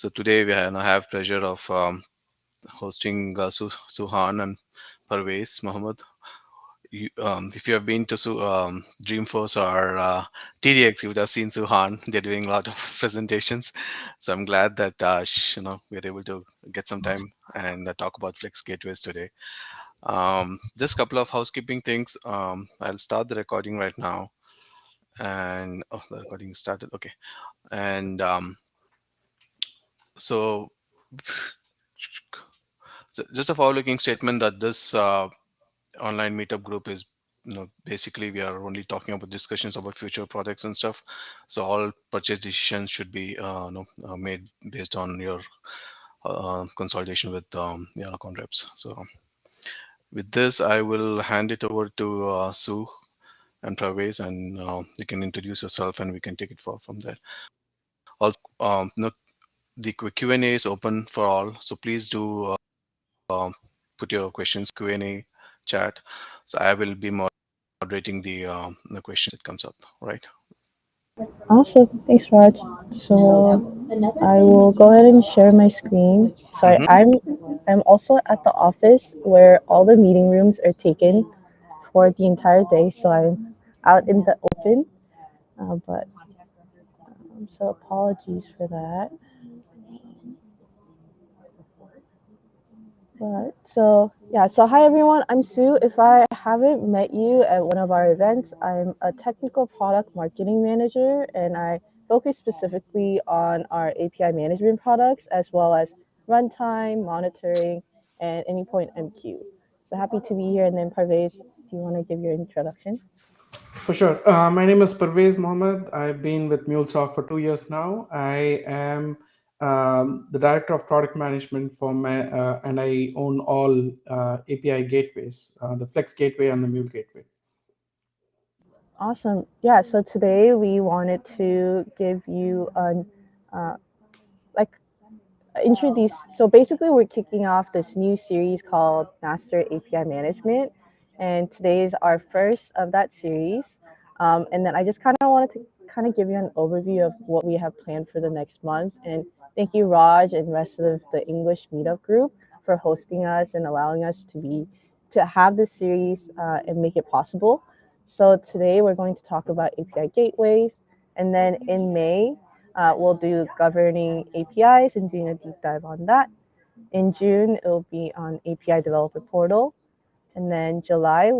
So today we have pleasure of hosting Suhan and Parvez Mohammed. If you have been to Dreamforce or TDX, you would have seen Suhan. They're doing a lot of presentations, so I'm glad that we're able to get some time and talk about Flex Gateways today. Just a couple of housekeeping things. I'll start the recording right now, and oh, the recording started. Okay, and so So just a forward-looking statement that this online meetup group is, basically we are only talking about discussions about future projects and stuff. So all purchase decisions should be, made based on your consultation with your account reps. So with this, I will hand it over to Sue and Pravez, and you can introduce yourself, and we can take it from there. Also, the Q&A is open for all, so please do put your questions Q&A chat. So I will be moderating the questions that comes up, right? Awesome. Thanks, Raj. So I will go ahead and share my screen. Sorry, Mm-hmm. I'm also at the office where all the meeting rooms are taken for the entire day. So I'm out in the open. But so apologies for that. But so yeah, so hi everyone, I'm Sue. If I haven't met you at one of our events, I'm a technical product marketing manager and I focus specifically on our API management products as well as runtime, monitoring, and Anypoint MQ. So happy to be here. And then Parvez, do you want to give your introduction? For sure. My name is Parvez Mohammed. I've been with MuleSoft for 2 years now. I am the director of product management and I own all API gateways, the Flex Gateway and the Mule Gateway. Awesome. Yeah, so today we wanted to give you an uh, like introduce. So basically, we're kicking off this new series called Master API Management, and today is our first of that series. And then I just kind of wanted to kind of give you an overview of what we have planned for the next month. And thank you, Raj, and rest of the English Meetup group for hosting us and allowing us to have this series and make it possible. So today we're going to talk about API gateways, and then in May we'll do governing APIs and doing a deep dive on that. In June, it'll be on API Developer Portal. And then July,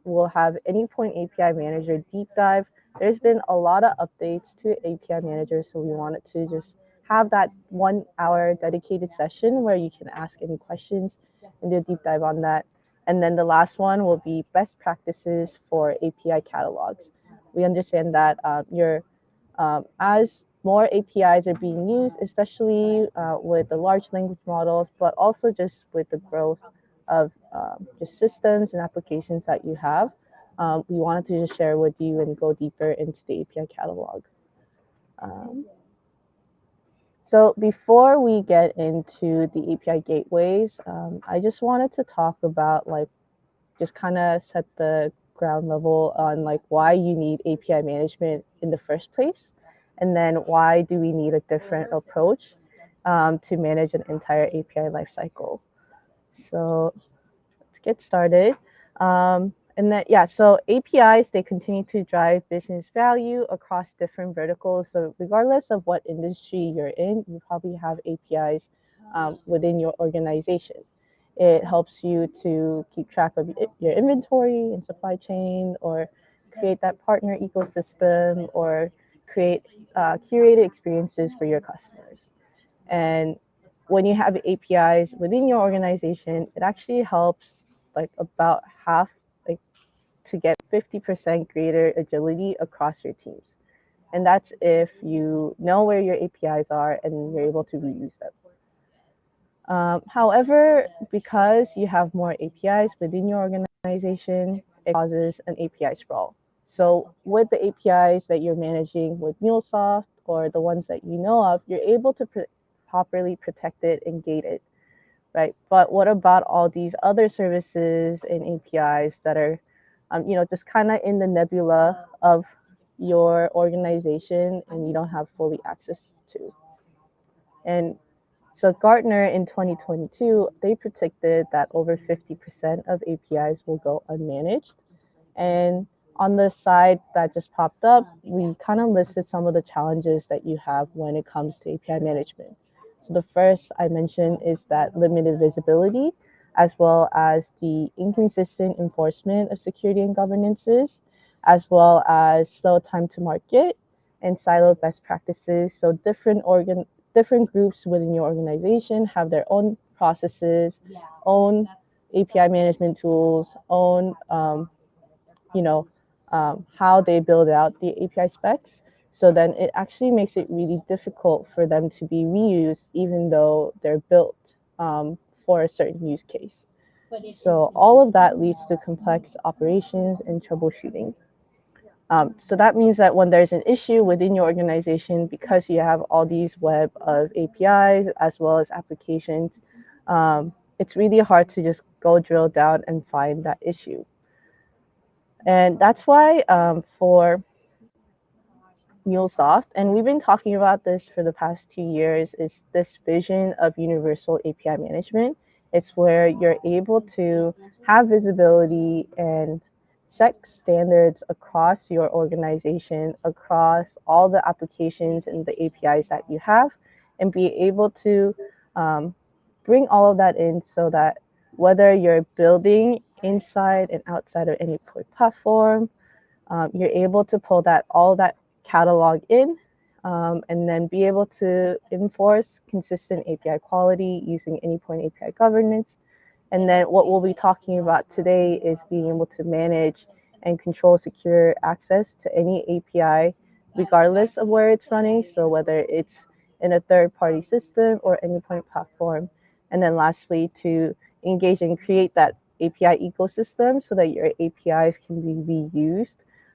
we'll have Anypoint API Manager deep dive. There's been a lot of updates to API Manager, so we wanted to just have that 1 hour dedicated session where you can ask any questions and do a deep dive on that. And then the last one will be best practices for API catalogs. We understand that as more APIs are being used, especially with the large language models, but also just with the growth of just systems and applications that you have. We wanted to just share with you and go deeper into the API catalog. Um, so before we get into the API gateways, I just wanted to talk about just kind of set the ground level on why you need API management in the first place, and then why do we need a different approach to manage an entire API lifecycle. So let's get started. And then, yeah, so APIs, they continue to drive business value across different verticals. So regardless of what industry you're in, you probably have APIs within your organization. It helps you to keep track of your inventory and supply chain, or create that partner ecosystem, or create curated experiences for your customers. And when you have APIs within your organization, it actually helps about half, like to get 50% greater agility across your teams. And that's if you know where your APIs are and you're able to reuse them. However, because you have more APIs within your organization, it causes an API sprawl. So with the APIs that you're managing with MuleSoft or the ones that you know of, you're able to properly protect it and gate it, right? But what about all these other services and APIs that are, just kind of in the nebula of your organization and you don't have fully access to? And so Gartner in 2022, they predicted that over 50% of APIs will go unmanaged. And on the side that just popped up, we kind of listed some of the challenges that you have when it comes to API management. So the first I mentioned is that limited visibility, as well as the inconsistent enforcement of security and governances, as well as slow time to market and siloed best practices. So different groups within your organization have their own processes, own API management tools, own you know, how they build out the API specs. So then it actually makes it really difficult for them to be reused, even though they're built for a certain use case. So all of that leads to complex operations and troubleshooting. So that means that when there's an issue within your organization, because you have all these web of APIs as well as applications, it's really hard to just go drill down and find that issue. And that's why for MuleSoft, and we've been talking about this for the past 2 years, is this vision of universal API management. It's where you're able to have visibility and set standards across your organization, across all the applications and the APIs that you have, and be able to um, bring all of that in so that whether you're building inside and outside of any platform, you're able to pull that all that catalog in, and then be able to enforce consistent API quality using anypoint API governance. And then what we'll be talking about today is being able to manage and control secure access to any API, regardless of where it's running. So whether it's in a third-party system or anypoint platform. And then lastly, to engage and create that API ecosystem so that your APIs can be reused,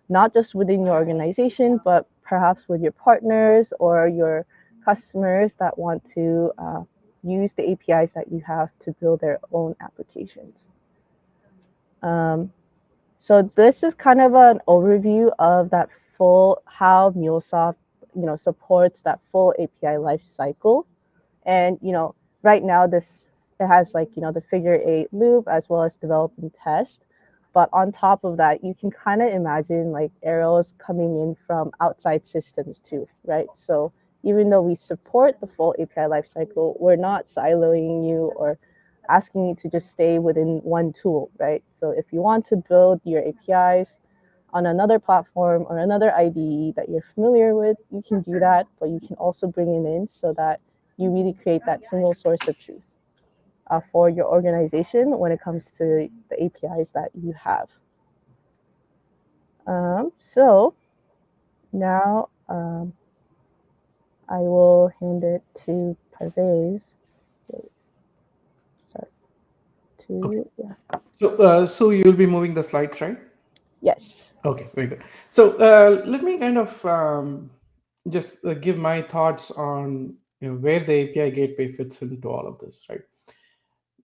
not just within your organization, but perhaps with your partners or your customers that want to use the APIs that you have to build their own applications. Um, so this is kind of an overview of that full how MuleSoft, supports that full API life cycle. And right now this it has like the figure eight loop as well as develop and test. But on top of that, you can kind of imagine like arrows coming in from outside systems too, right? So even though we support the full API lifecycle, we're not siloing you or asking you to just stay within one tool, right? So if you want to build your APIs on another platform or another IDE that you're familiar with, you can do that, but you can also bring it in so that you really create that single source of truth for your organization when it comes to the APIs that you have. So now I will hand it to Parvez. Sorry, Okay. yeah. So you'll be moving the slides, right? Yes. Okay, very good. So let me kind of just give my thoughts on where the API gateway fits into all of this, right?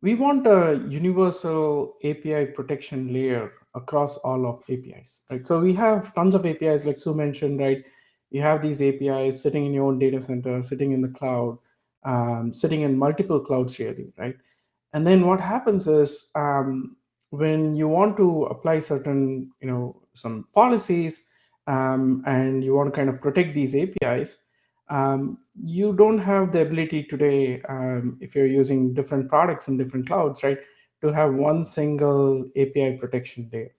We want a universal API protection layer across all of APIs, right? So we have tons of APIs, like Sue mentioned, right? You have these APIs sitting in your own data center, sitting in the cloud, sitting in multiple clouds, really, right? And then what happens is when you want to apply certain, some policies, and you want to kind of protect these APIs, you don't have the ability today, if you're using different products in different clouds, right, to have one single API protection layer.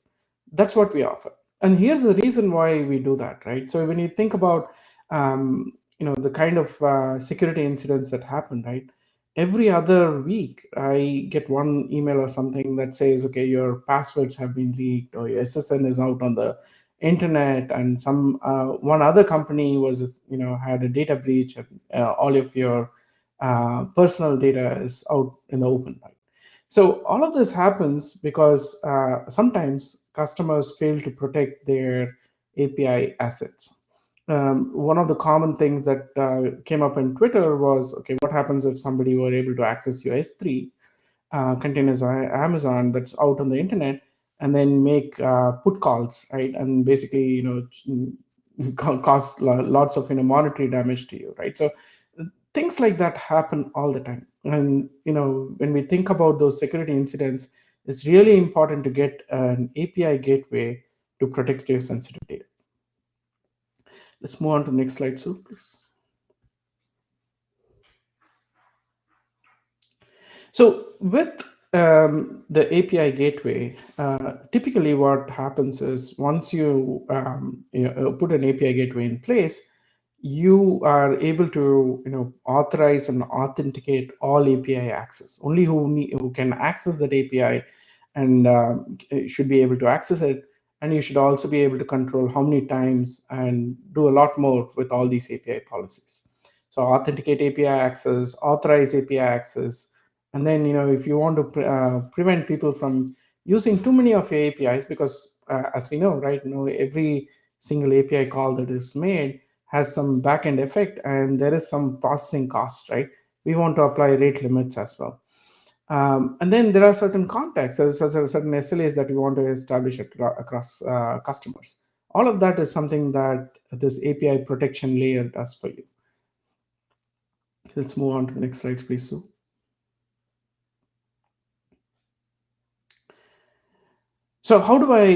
That's what we offer. And here's the reason why we do that, right? So when you think about the kind of security incidents that happen, right, every other week I get one email or something that says, okay, your passwords have been leaked, or your SSN is out on the internet, and some one other company was had a data breach, and all of your personal data is out in the open, right? So all of this happens because sometimes customers fail to protect their API assets. One of the common things that came up in Twitter was, okay, what happens if somebody were able to access your S3 containers on Amazon that's out on the internet, and then make put calls, right? And basically, cause lots of monetary damage to you, right? So Things like that happen all the time. And when we think about those security incidents, it's really important to get an API gateway to protect your sensitive data. Let's move on to the next slide, Sue, please. So with the API gateway, typically what happens is once you put an API gateway in place, you are able to authorize and authenticate all API access. Only who can access that API and should be able to access it. And you should also be able to control how many times and do a lot more with all these API policies. So authenticate API access, authorize API access, and then if you want to prevent people from using too many of your APIs, because as we know, right, every single API call that is made has some backend effect, and there is some processing cost, right? We want to apply rate limits as well. And then there are certain contexts, certain SLAs that we want to establish across customers. All of that is something that this API protection layer does for you. Let's move on to the next slides, please, Sue. So how do I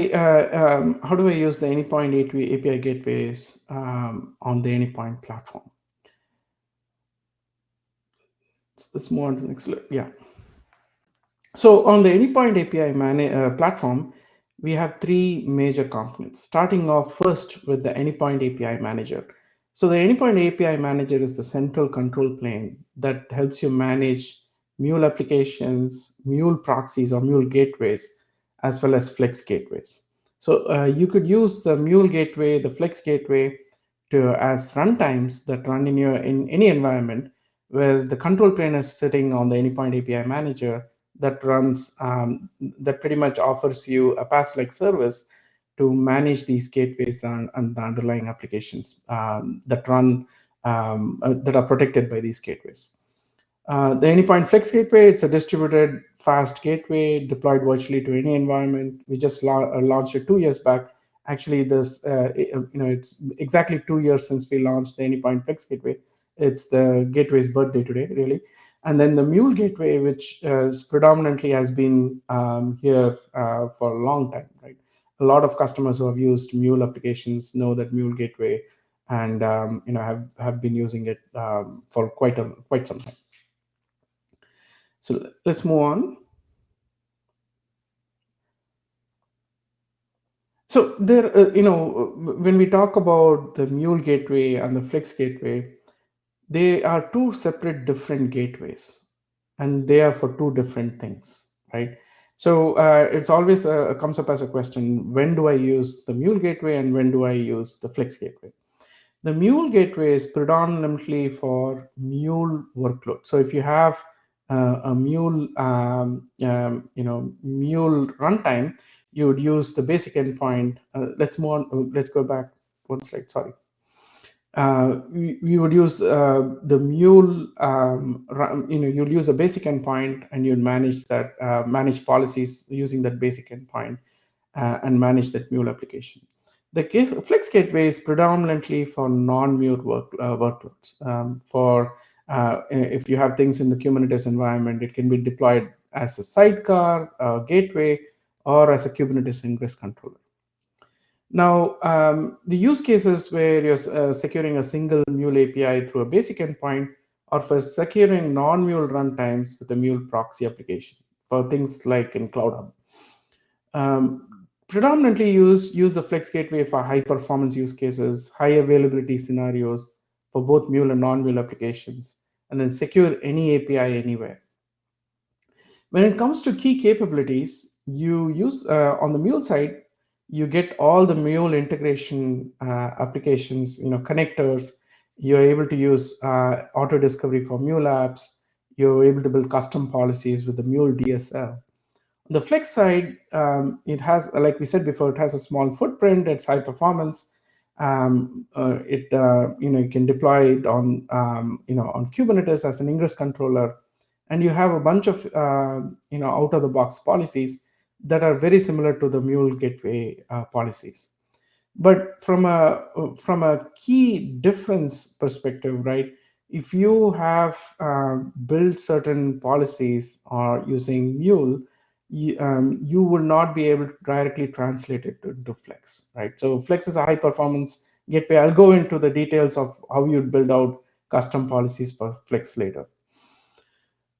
use the Anypoint API gateways on the Anypoint platform? Let's move on to the next slide. Yeah. So on the Anypoint API platform, we have three major components, starting off first with the Anypoint API Manager. So the Anypoint API Manager is the central control plane that helps you manage Mule applications, Mule proxies or Mule gateways, as well as Flex gateways. So you could use the Mule gateway, the Flex gateway as runtimes that run in any environment where the control plane is sitting on the Anypoint API Manager that runs that pretty much offers you a PaaS-like service to manage these gateways and the underlying applications that run that are protected by these gateways. The Anypoint Flex Gateway, it's a distributed fast gateway deployed virtually to any environment. We just launched it 2 years back. Actually, it's exactly 2 years since we launched the Anypoint Flex Gateway. It's the gateway's birthday today, really. And then the Mule Gateway, which predominantly has been here for a long time, right? A lot of customers who have used Mule applications know that Mule Gateway, and have been using it for quite some time. So let's move on. So there, when we talk about the Mule Gateway and the Flex Gateway, they are two separate different gateways, and they are for two different things, right? So it's always comes up as a question: when do I use the Mule Gateway and when do I use the Flex Gateway? The Mule gateway is predominantly for Mule workload. So if you have a Mule, Mule runtime, you would use the basic endpoint. Let's move on. Let's go back one slide. Sorry. We would use the Mule. You'll use a basic endpoint, and you'd manage that, manage policies using that basic endpoint, and manage that Mule application. The Flex Gateway is predominantly for non-Mule workloads. If you have things in the Kubernetes environment, it can be deployed as a sidecar, a gateway, or as a Kubernetes ingress controller. Now, the use cases where you're securing a single Mule API through a basic endpoint, or for securing non-Mule runtimes with a Mule proxy application, for things like in Cloud Hub. Predominantly use the Flex Gateway for high performance use cases, high availability scenarios for both Mule and non-Mule applications, and then secure any API anywhere. When it comes to key capabilities, you use on the Mule side, you get all the Mule integration applications, connectors. You're able to use auto discovery for Mule apps. You're able to build custom policies with the Mule DSL. On the Flex side, it has, like we said before, it has a small footprint. It's high performance. You can deploy it on on Kubernetes as an ingress controller, and you have a bunch of out of the box policies that are very similar to the Mule Gateway policies. But from a key difference perspective, right? If you have built certain policies or using Mule, you will not be able to directly translate it into Flex, right? So Flex is a high performance gateway. I'll go into the details of how you'd build out custom policies for Flex later.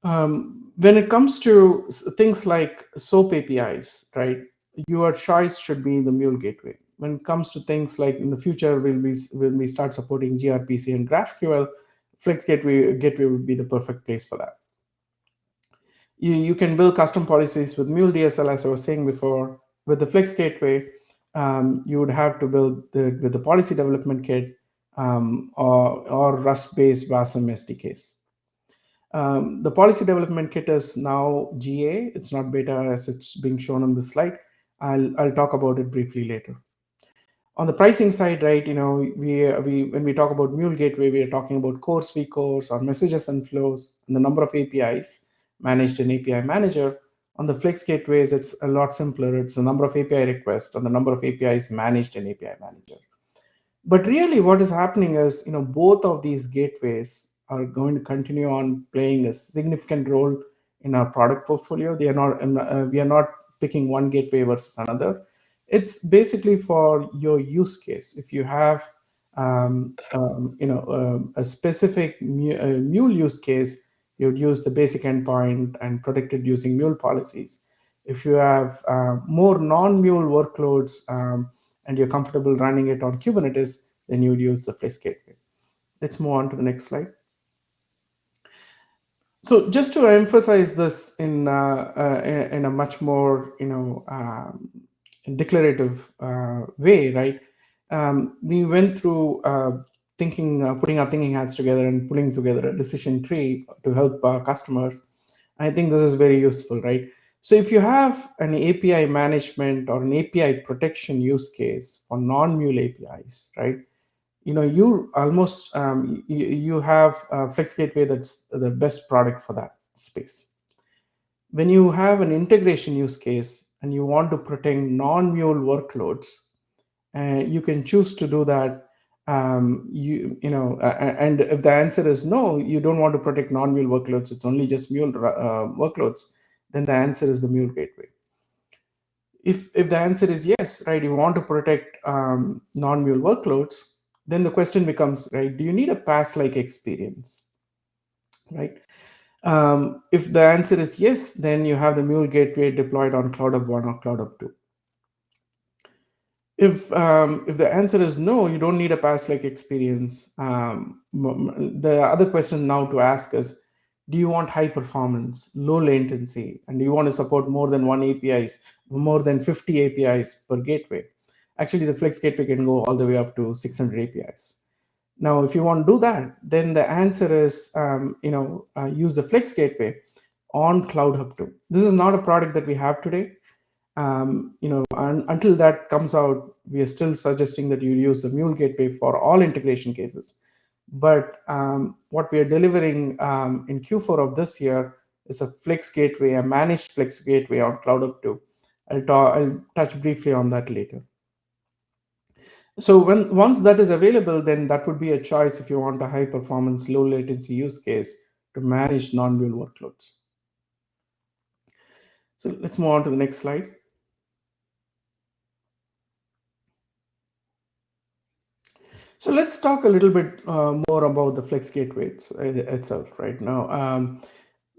When it comes to things like SOAP APIs, right, your choice should be the Mule gateway. When it comes to things like in the future, when we start supporting gRPC and GraphQL, Flex gateway would be the perfect place for that. You can build custom policies with Mule DSL, as I was saying before. With the Flex gateway, you would have to build with the policy development kit or Rust-based WASM SDKs. The policy development kit is now GA. It's not beta as it's being shown on the slide. I'll talk about it briefly later. On the pricing side, right, we when we talk about Mule Gateway, we are talking about cores, vCores, or messages and flows, and the number of APIs managed in API Manager. On the Flex Gateways, it's a lot simpler. It's the number of API requests and the number of APIs managed in API Manager. But really what is happening is, both of these gateways are going to continue on playing a significant role in our product portfolio. They are not, we are not picking one gateway versus another. It's basically for your use case. If you have a specific Mule use case, you'd use the basic endpoint and protect it using Mule policies. If you have more non-Mule workloads, and you're comfortable running it on Kubernetes, then you would use the Flex gateway. Let's move on to the next slide. So just to emphasize this in a much more declarative way, right? We went through putting our thinking hats together and putting together a decision tree to help our customers. I think this is very useful, right? So if you have an API management or an API protection use case for non-Mule APIs, right? You almost you have Flex Gateway that's the best product for that space. When you have an integration use case and you want to protect non-Mule workloads, you can choose to do that. And if the answer is no, you don't want to protect non-Mule workloads, it's only just Mule workloads, then the answer is the Mule Gateway. If the answer is yes, right, you want to protect non-Mule workloads, then the question becomes, right, do you need a PaaS-like experience, right? If the answer is yes, then you have the Mule Gateway deployed on Cloud Hub 1 or Cloud Hub 2. If the answer is no, you don't need a PaaS-like experience, the other question now to ask is, do you want high performance, low latency, and do you want to support more than 50 APIs per gateway? Actually, the Flex Gateway can go all the way up to 600 APIs. Now, if you want to do that, then the answer is, use the Flex Gateway on Cloud Hub 2. This is not a product that we have today. Until that comes out, we are still suggesting that you use the Mule Gateway for all integration cases. But what we are delivering in Q4 of this year is a Flex Gateway, a managed Flex Gateway on Cloud Hub 2. I'll touch briefly on that later. So once that is available, then that would be a choice if you want a high performance, low latency use case to manage non-Mule workloads. So let's move on to the next slide. So let's talk a little bit more about the Flex Gateway itself right now.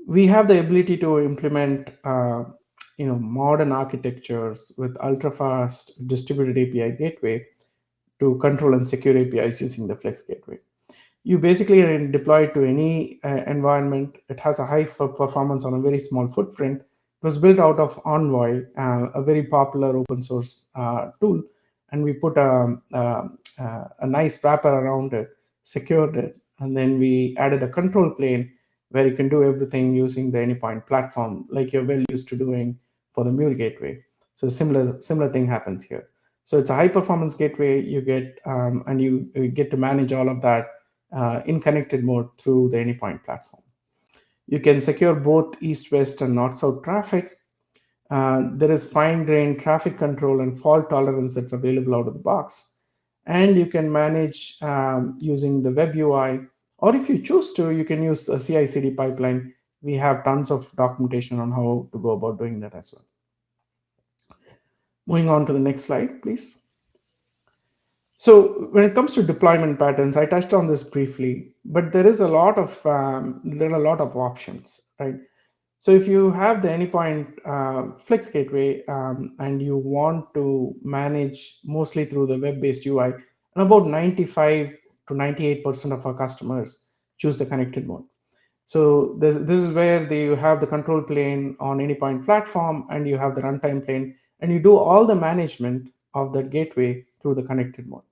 We have the ability to implement modern architectures with ultra-fast distributed API gateway to control and secure APIs using the Flex Gateway. You basically deploy it to any environment. It has a high performance on a very small footprint. It was built out of Envoy, a very popular open source tool, and we put a nice wrapper around it, secured it, and then we added a control plane where you can do everything using the Anypoint platform, like you're well used to doing for the Mule Gateway. So similar thing happens here. So it's a high performance gateway. You get and you get to manage all of that in connected mode through the Anypoint platform. You can secure both east-west and north-south traffic. There is fine-grained traffic control and fault tolerance that's available out of the box. And you can manage using the web UI Or if you choose to, you can use a CI/CD pipeline. We have tons of documentation on how to go about doing that as well. Moving on to the next slide, please. So when it comes to deployment patterns, I touched on this briefly, but there are a lot of options, right? So if you have the Anypoint Flex Gateway and you want to manage mostly through the web-based UI, and about 95 to 98% of our customers choose the connected mode. So this is where you have the control plane on any point platform, and you have the runtime plane, and you do all the management of that gateway through the connected mode.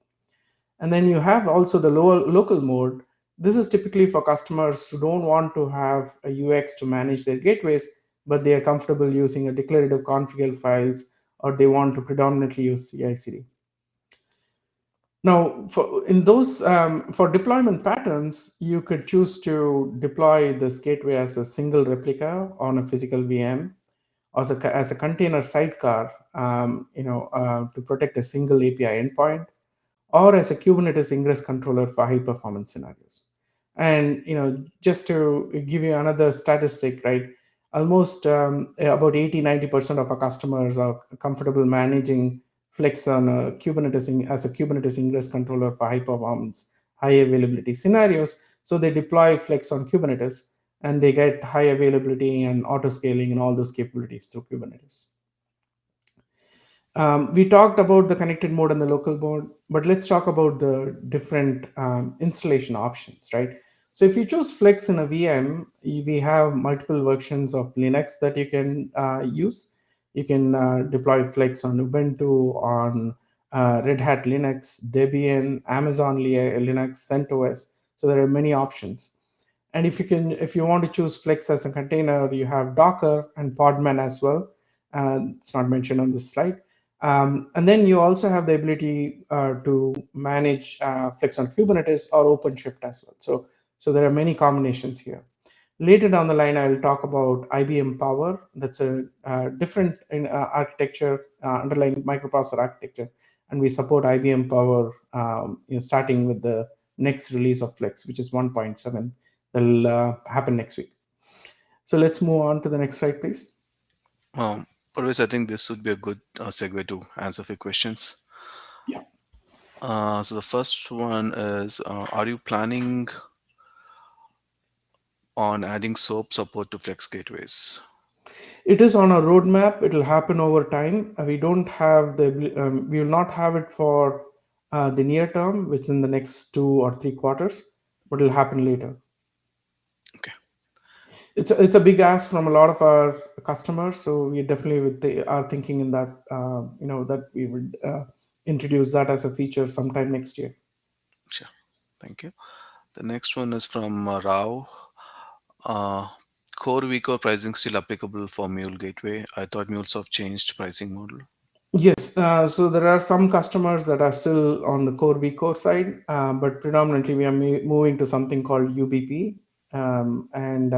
And then you have also the lower local mode. This is typically for customers who don't want to have a UX to manage their gateways, but they are comfortable using a declarative configure files, or they want to predominantly use CI/CD. Now, for deployment patterns, you could choose to deploy this gateway as a single replica on a physical VM, or as a container sidecar, to protect a single API endpoint, or as a Kubernetes ingress controller for high performance scenarios. And just to give you another statistic, right? Almost about 80-90% of our customers are comfortable managing Flex on a as a Kubernetes ingress controller for high performance, high availability scenarios. So they deploy Flex on Kubernetes, and they get high availability and auto scaling and all those capabilities through Kubernetes. We talked about the connected mode and the local mode, but let's talk about the different installation options, right? So if you choose Flex in a VM, we have multiple versions of Linux that you can use. You can deploy Flex on Ubuntu, on Red Hat Linux, Debian, Amazon Linux, CentOS. So there are many options. And if you want to choose Flex as a container, you have Docker and Podman as well. It's not mentioned on this slide. And then you also have the ability to manage Flex on Kubernetes or OpenShift as well. So there are many combinations here. Later down the line, I will talk about IBM Power. That's a different architecture, underlying microprocessor architecture, and we support IBM Power, starting with the next release of Flex, which is 1.7. That'll happen next week. So let's move on to the next slide, please. Parvez, I think this would be a good segue to answer a few questions. Yeah. So the first one is, are you planning on adding SOAP support to Flex gateways? It is on a roadmap. It will happen over time. We will not have it for the near term, within the next 2 or 3 quarters, but it will happen later. Okay. It's a big ask from a lot of our customers, so we definitely are thinking in that that we would introduce that as a feature sometime next year. Sure. Thank you. The next one is from Rao. Uh, Core Vico pricing still applicable for Mule Gateway? I thought MuleSoft changed pricing model. Yes, so there are some customers that are still on the core vCore side, but predominantly we are moving to something called UBP, and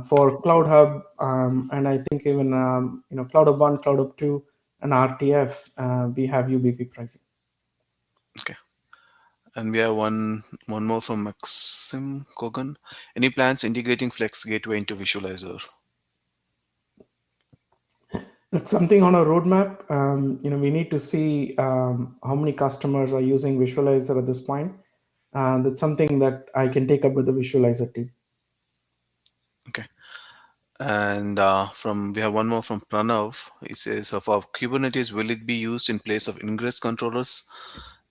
for Cloud Hub, and I think even Cloud Hub 1, Cloud Hub 2, and RTF, we have UBP pricing. Okay. And we have one more from Maxim Kogan. Any plans integrating Flex Gateway into Visualizer? That's something on our roadmap. We need to see how many customers are using Visualizer at this point. That's something that I can take up with the Visualizer team. Okay. And we have one more from Pranav. He says, for Kubernetes, will it be used in place of ingress controllers?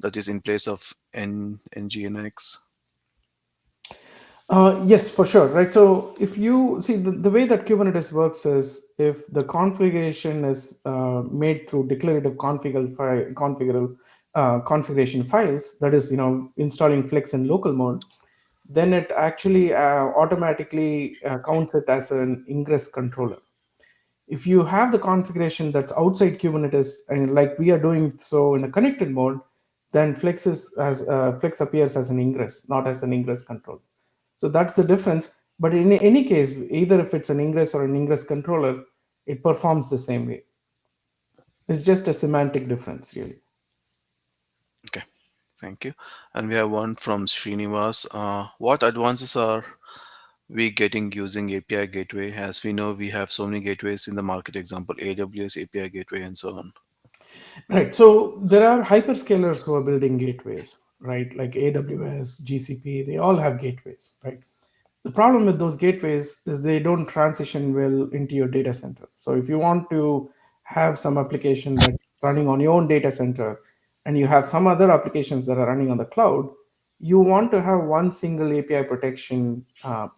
That is in place of nginx? Yes, for sure. Right. So if you see the way that Kubernetes works is, if the configuration is made through declarative configuration files, that is, installing Flex in local mode, then it actually automatically counts it as an ingress controller. If you have the configuration that's outside Kubernetes, and like we are doing so in a connected mode, then Flex appears as an ingress, not as an ingress controller. So that's the difference. But in any case, either if it's an ingress or an ingress controller, it performs the same way. It's just a semantic difference, really. Okay. Thank you. And we have one from Srinivas. What advances are we getting using API gateway? As we know, we have so many gateways in the market, example, AWS API gateway and so on. Right. So there are hyperscalers who are building gateways, right? Like AWS, GCP, they all have gateways, right? The problem with those gateways is they don't transition well into your data center. So if you want to have some application that's running on your own data center and you have some other applications that are running on the cloud, you want to have one single API protection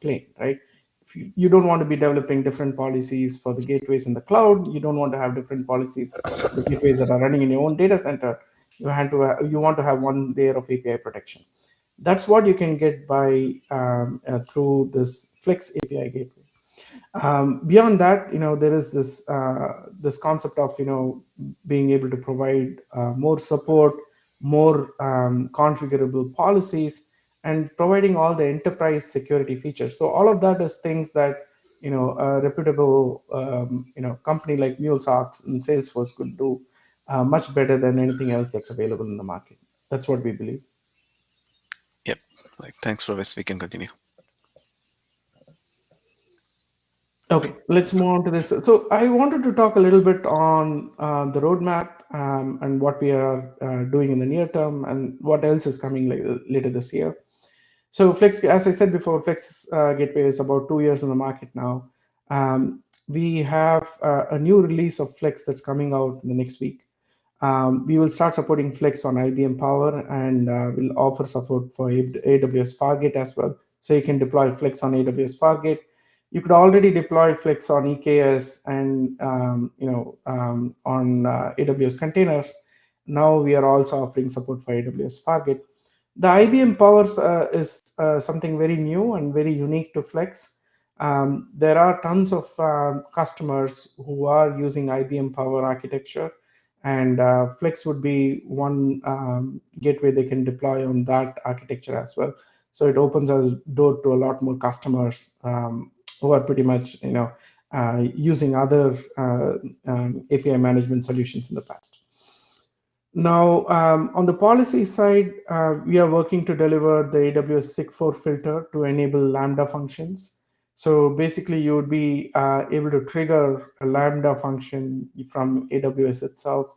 plane, right? If you don't want to be developing different policies for the gateways in the cloud, you don't want to have different policies for the gateways that are running in your own data center. You want to have one layer of API protection. That's what you can get by through this Flex API gateway. Beyond that, there is this concept of being able to provide more support, more configurable policies, and providing all the enterprise security features. So all of that is things that a reputable company like MuleSoft and Salesforce could do much better than anything else that's available in the market. That's what we believe. Yep. Like, thanks, Pravesh. We can continue. Okay, let's move on to this. So I wanted to talk a little bit on the roadmap and what we are doing in the near term and what else is coming later this year. So Flex, as I said before, Flex Gateway is about 2 years in the market now. We have a new release of Flex that's coming out in the next week. We will start supporting Flex on IBM Power, and we'll offer support for AWS Fargate as well. So you can deploy Flex on AWS Fargate. You could already deploy Flex on EKS and on AWS containers. Now we are also offering support for AWS Fargate. The IBM Powers is something very new and very unique to Flex. There are tons of customers who are using IBM Power architecture, and Flex would be one gateway they can deploy on that architecture as well. So it opens a door to a lot more customers who are pretty much using other API management solutions in the past. Now, on the policy side, we are working to deliver the AWS SIG4 filter to enable Lambda functions. So basically, you would be able to trigger a Lambda function from AWS itself.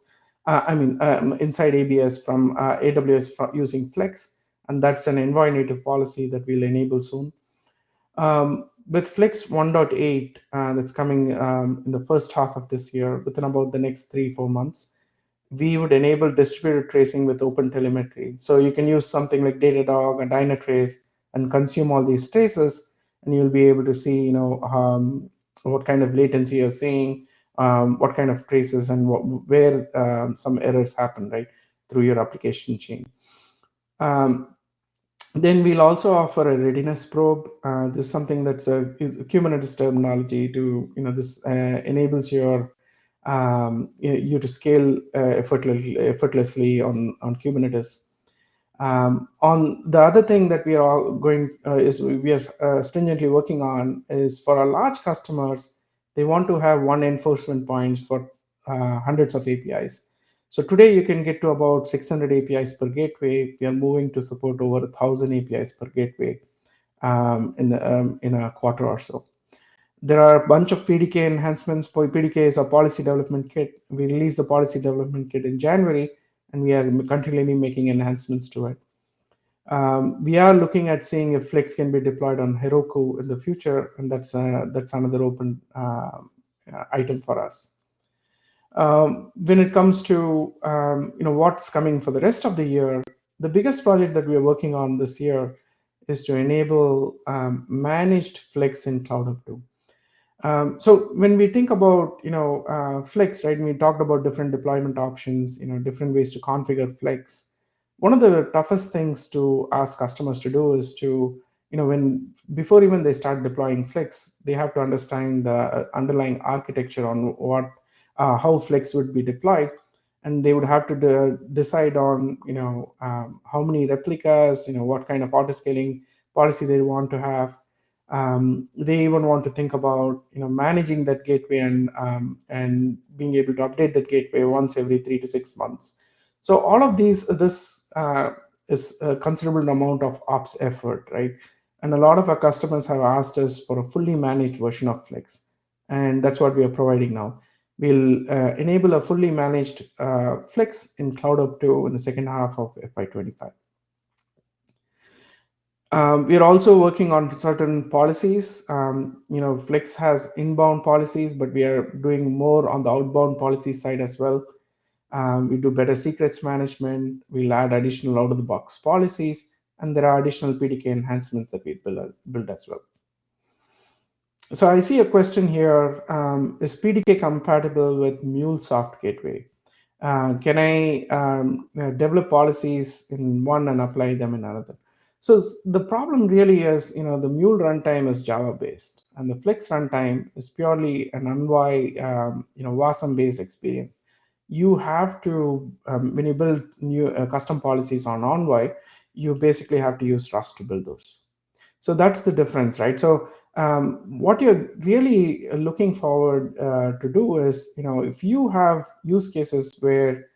Inside ABS from AWS using Flex, and that's an Envoy native policy that we'll enable soon. With Flex 1.8 that's coming in the first half of this year, within about the next 3-4 months, we would enable distributed tracing with open telemetry. So you can use something like Datadog and Dynatrace and consume all these traces, and you'll be able to see, what kind of latency you're seeing, what kind of traces, and where some errors happen, right, through your application chain. Then we'll also offer a readiness probe. This is something that's is a Kubernetes terminology to, this enables you to scale effortlessly on Kubernetes. On the other thing that we are all going is we are stringently working on is for our large customers, they want to have one enforcement points for hundreds of APIs. So today you can get to about 600 APIs per gateway. We are moving to support over 1,000 APIs per gateway in a quarter or so. There are a bunch of PDK enhancements. PDK is a policy development kit. We released the policy development kit in January, and we are continually making enhancements to it. We are looking at seeing if Flex can be deployed on Heroku in the future, and that's another open item for us. When it comes to what's coming for the rest of the year, the biggest project that we are working on this year is to enable managed Flex in Cloud Hub 2. So when we think about Flex, right, and we talked about different deployment options, different ways to configure Flex. One of the toughest things to ask customers to do is to, when before even they start deploying Flex, they have to understand the underlying architecture on how Flex would be deployed, and they would have to decide on how many replicas, what kind of autoscaling policy they want to have. They even want to think about managing that gateway and being able to update that gateway once every 3 to 6 months. So all of this is a considerable amount of ops effort, right? And a lot of our customers have asked us for a fully managed version of Flex, and that's what we are providing now. We'll enable a fully managed Flex in Cloud Up 2 in the second half of FY25. We are also working on certain policies. Flex has inbound policies, but we are doing more on the outbound policy side as well. We do better secrets management. We'll add additional out of the box policies, and there are additional PDK enhancements that we build as well. So I see a question here. Is PDK compatible with MuleSoft Gateway? Can I develop policies in one and apply them in another? So the problem really is, the Mule runtime is Java based, and the Flex runtime is purely an Envoy, Wasm based experience. You have to, when you build new custom policies on Envoy, you basically have to use Rust to build those. So that's the difference, right? So what you're really looking forward to do is, if you have use cases where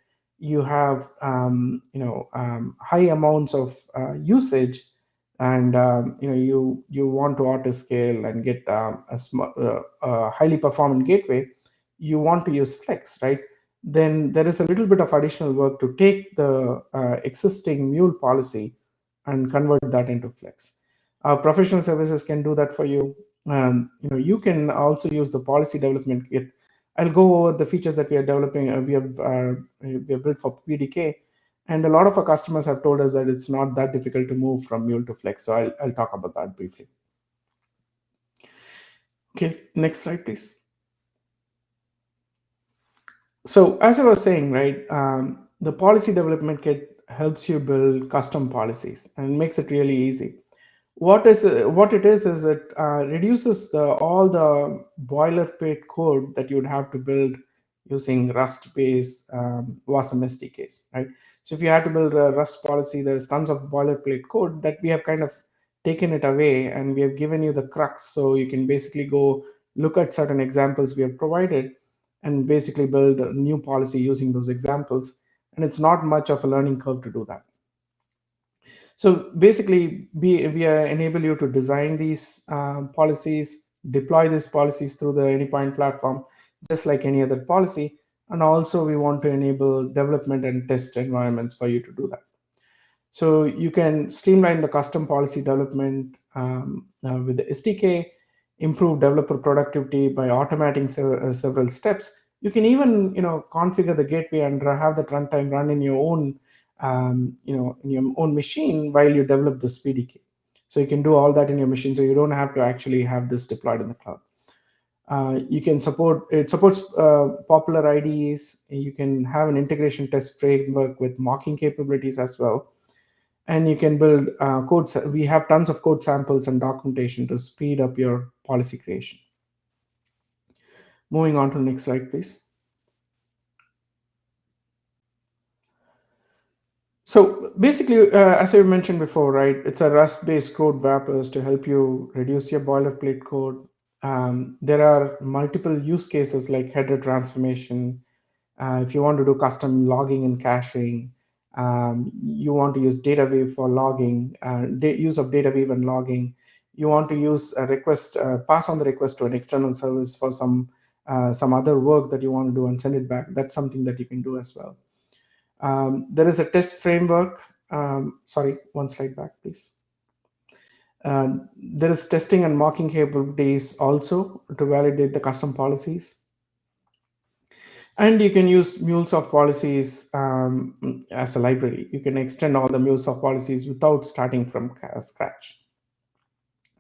you have high amounts of usage, and you want to auto scale and get a highly performant gateway, you want to use Flex, right? Then there is a little bit of additional work to take the existing Mule policy and convert that into Flex. Professional services can do that for you. You can also use the policy development kit. I'll go over the features that we are developing. We have built for PDK, and a lot of our customers have told us that it's not that difficult to move from Mule to Flex. So I'll talk about that briefly. Okay, next slide, please. So as I was saying, right, the policy development kit helps you build custom policies and makes it really easy. What it is it reduces all the boilerplate code that you would have to build using Rust based Wasm SDKs, right? So if you had to build a Rust policy, there's tons of boilerplate code that we have kind of taken it away, and we have given you the crux, so you can basically go look at certain examples we have provided and basically build a new policy using those examples. And it's not much of a learning curve to do that. So basically, we enable you to design these policies, deploy these policies through the Anypoint platform, just like any other policy. And also, we want to enable development and test environments for you to do that. So you can streamline the custom policy development with the SDK, improve developer productivity by automating several steps. You can even configure the gateway and have that runtime run in your own in your own machine while you develop this PDK. So you can do all that in your machine. So you don't have to actually have this deployed in the cloud. You can supports popular IDEs. You can have an integration test framework with mocking capabilities as well. And you can build code. We have tons of code samples and documentation to speed up your policy creation. Moving on to the next slide, please. So basically, as I mentioned before, right, it's a Rust-based code wrappers to help you reduce your boilerplate code. There are multiple use cases like header transformation. If you want to do custom logging and caching, you want to use DataWeave for logging, use of DataWeave and logging. You want to use a request, pass on the request to an external service for some other work that you want to do and send it back. That's something that you can do as well. There is a test framework. Sorry, one slide back, please. There is testing and mocking capabilities also to validate the custom policies. And you can use MuleSoft policies as a library. You can extend all the MuleSoft policies without starting from scratch,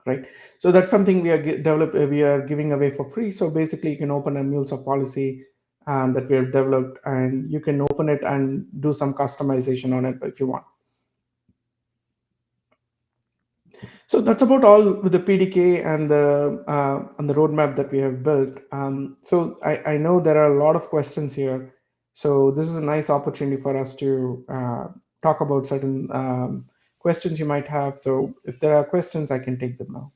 right? So that's something we are giving away for free. So basically, you can open a MuleSoft policy that we have developed, and you can open it and do some customization on it if you want. So that's about all with the PDK and the roadmap that we have built. So I know there are a lot of questions here. So this is a nice opportunity for us to talk about certain questions you might have. So if there are questions, I can take them now.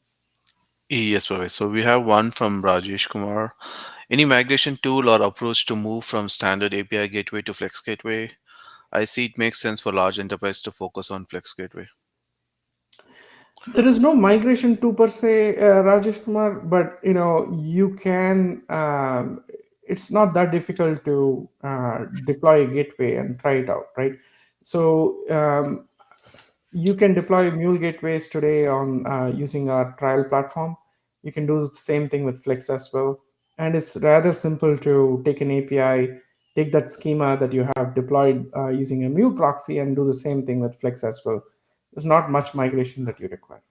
Yes, Pravesh. So we have one from Rajesh Kumar. Any migration tool or approach to move from standard API gateway to Flex gateway? I see it makes sense for large enterprise to focus on Flex Gateway. There is no migration to per se, Rajesh Kumar, but you can. It's not that difficult to deploy a gateway and try it out, right? So you can deploy Mule gateways today on using our trial platform. You can do the same thing with Flex as well, and it's rather simple to take an API, take that schema that you have deployed using a Mule proxy, and do the same thing with Flex as well. There's not much migration that you require.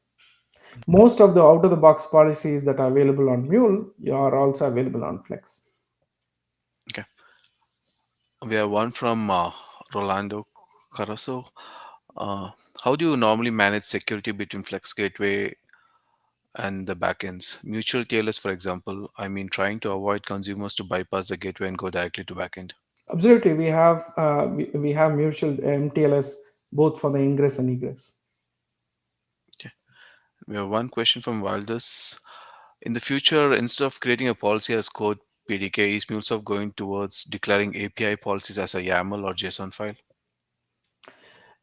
Most of the out of the box policies that are available on Mule are also available on Flex. Okay. We have one from Rolando Carasso. Uh, how do you normally manage security between Flex Gateway and the backends? Mutual TLS, for example, I mean, trying to avoid consumers to bypass the gateway and go directly to backend. Absolutely, we have mutual MTLS both for the ingress and egress. Okay. We have one question from Wilders. In the future, instead of creating a policy as code PDK, is MuleSoft going towards declaring API policies as a YAML or JSON file?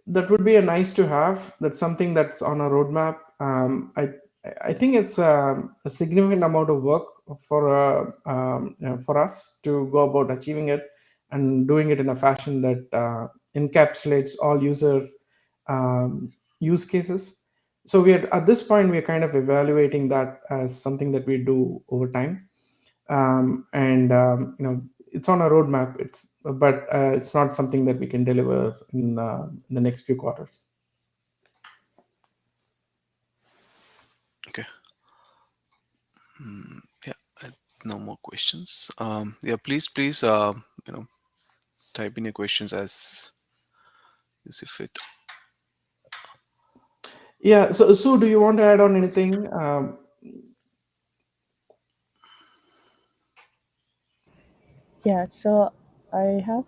That would be a nice to have. That's something that's on a roadmap. I think it's a significant amount of work for us to go about achieving it and doing it in a fashion that encapsulates all user um, use cases. So we are at this point we are kind of evaluating that as something that we do over time, and it's on a roadmap. It's not something that we can deliver in the next few quarters. Okay. Yeah, no more questions. Yeah, please, type in your questions as you see fit. Yeah. So Sue, do you want to add on anything? Yeah, so I have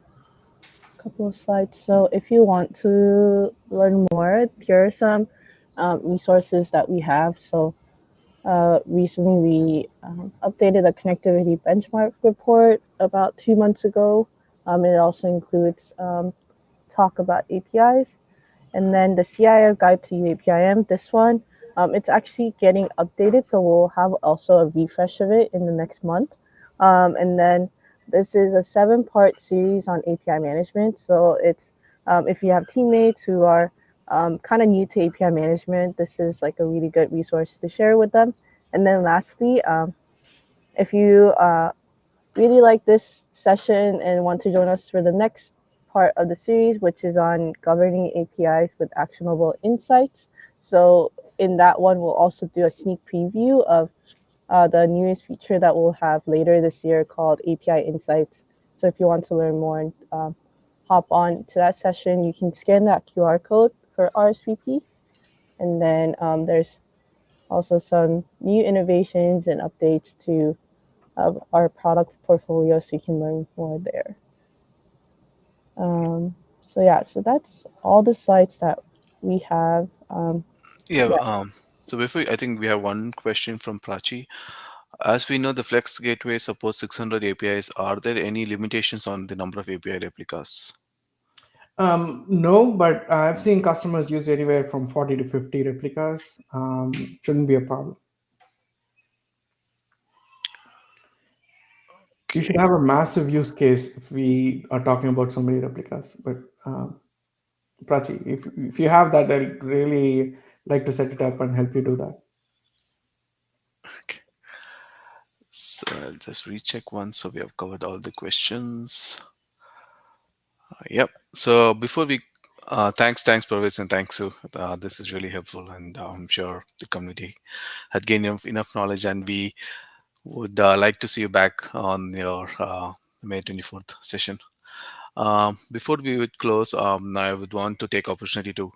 a couple of slides. So if you want to learn more, here are some resources that we have. So recently we updated a connectivity benchmark report about 2 months ago. It also includes talk about APIs. And then the CIF guide to UAPIM, this one, it's actually getting updated, so we'll have also a refresh of it in the next month. And then this is a 7-part series on API management. So it's if you have teammates who are kind of new to API management, this is like a really good resource to share with them. And then lastly, if you really like this session and want to join us for the next part of the series, which is on governing APIs with actionable insights. So, in that one, we'll also do a sneak preview of the newest feature that we'll have later this year called API Insights. So, if you want to learn more and hop on to that session, you can scan that QR code for RSVP. And then there's also some new innovations and updates to of our product portfolio so you can learn more there. Um, so yeah, so that's all the sites that we have. Yeah. Yeah, So before, I think we have one question from Prachi. As we know, the Flex Gateway supports 600 APIs. Are there any limitations on the number of API replicas? No, but I've seen customers use anywhere from 40 to 50 replicas. Shouldn't be a problem. You should Okay. have a massive use case if we are talking about so many replicas. But Prachi, if you have that, I'd really like to set it up and help you do that. Okay. So I'll just recheck once. So we have covered all the questions. Yep. So before we, thanks, Parvez, and thanks, Sue. This is really helpful, and I'm sure the community had gained enough knowledge, and we would like to see you back on your May 24th session. Before we would close, I would want to take opportunity to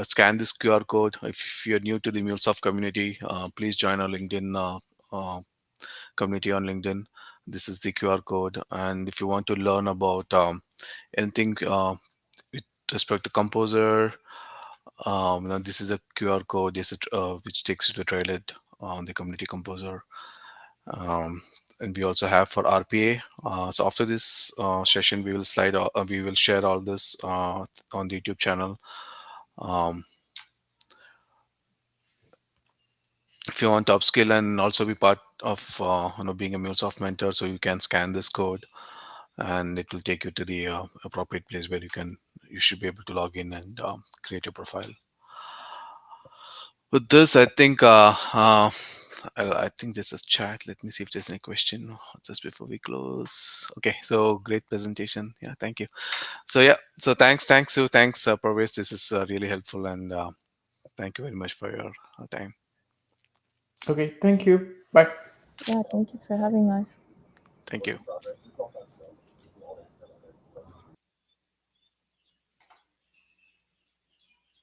scan this QR code. If you're new to the MuleSoft community, please join our LinkedIn community on LinkedIn. This is the QR code, and if you want to learn about anything with respect to Composer, now this is a QR code which takes you to Trailhead on the community Composer. Um, and we also have for RPA. So after this session, we will share all this on the YouTube channel. Um, if you want to upskill and also be part of being a MuleSoft mentor, so you can scan this code, and it will take you to the appropriate place where you should be able to log in and create your profile. With this, I think I think there's a chat. Let me see if there's any question just before we close. Okay, so great presentation. Yeah, thank you. So yeah, so thanks, Sue, thanks, Parvez. This is really helpful, and thank you very much for your time. Okay, thank you. Bye. Yeah, thank you for having us. Thank you.